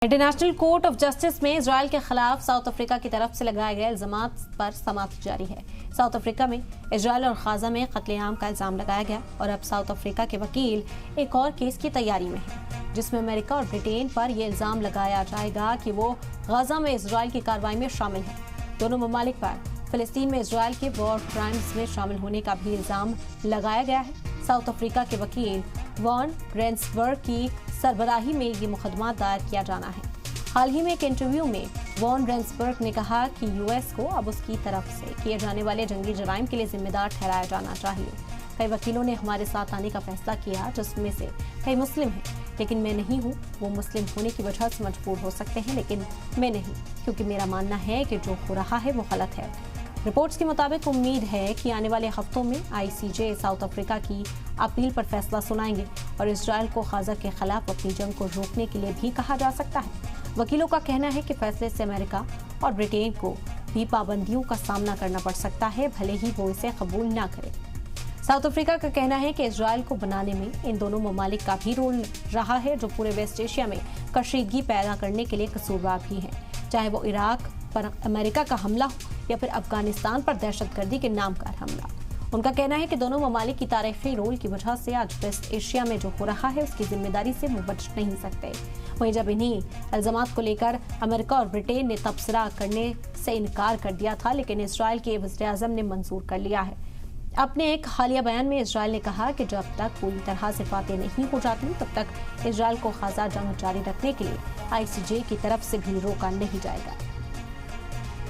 International court of justice में Israel के खिलाफ साउथ अफ्रीका की तरफ से लगाए गए इल्जामात पर समाअत जारी है। साउथ अफ्रीका में इजरायल और गाजा में कत्लेआम का इल्जाम लगाया गया और अब साउथ अफ्रीका के वकील एक और केस की तैयारी में है, जिसमें अमेरिका और ब्रिटेन पर यह इल्जाम लगाया जाएगा कि वो गाजा में इजरायल की कार्रवाई में शामिल है। दोनों ममालिक पर फिलिस्तीन में इजरायल के वॉर क्राइम्स में शामिल होने का भी इल्जाम लगाया गया है। साउथ अफ्रीका के वकील वॉन रेंसबर्ग की सरबराही में ये मुकदमा दायर किया जाना है। हाल ही में एक इंटरव्यू में वॉन रेंसबर्ग ने कहा कि यूएस को अब उसकी तरफ से किए जाने वाले जंगी जराइम के लिए जिम्मेदार ठहराया जाना चाहिए। कई वकीलों ने हमारे साथ आने का फैसला किया, जिसमें से कई मुस्लिम हैं, लेकिन मैं नहीं हूँ। वो मुस्लिम होने की वजह से मजबूर हो सकते हैं, लेकिन मैं नहीं, क्योंकि मेरा मानना है कि जो हो रहा है वो गलत है। रिपोर्ट्स के मुताबिक उम्मीद है कि आने वाले हफ्तों में आईसीजे साउथ अफ्रीका की अपील पर फैसला सुनाएंगे और इजरायल को गाजा के खिलाफ अपनी जंग को रोकने के लिए भी कहा जा सकता है। वकीलों का कहना है कि फैसले से अमेरिका और ब्रिटेन को भी पाबंदियों का सामना करना पड़ सकता है, भले ही वो इसे कबूल ना करे। साउथ अफ्रीका का कहना है कि इजरायल को बनाने में इन दोनों ममालिक का भी रोल रहा है, जो पूरे वेस्ट एशिया में कशीदगी पैदा करने के लिए कसूरवार भी है, चाहे वो इराक पर अमेरिका का हमला हो या फिर अफगानिस्तान पर दहशतगर्दी के नाम का हमला। उनका कहना है कि दोनों ममालिक की तारीखी रोल की वजह से आज वेस्ट एशिया में जो हो रहा है उसकी जिम्मेदारी से वो बच नहीं सकते। वहीं जब इन्हीं इल्जामात को लेकर अमेरिका और ब्रिटेन ने तबसरा करने से इनकार कर दिया था, लेकिन इजरायल के वज़ीर-ए-आज़म ने मंजूर कर लिया है। अपने एक हालिया बयान में इजरायल ने कहा कि जब तक पूरी तरह से बातें नहीं हो जाती तब तक इजरायल को गाजा जंग जारी रखने के लिए आईसीजे की तरफ से भी रोका नहीं जाएगा।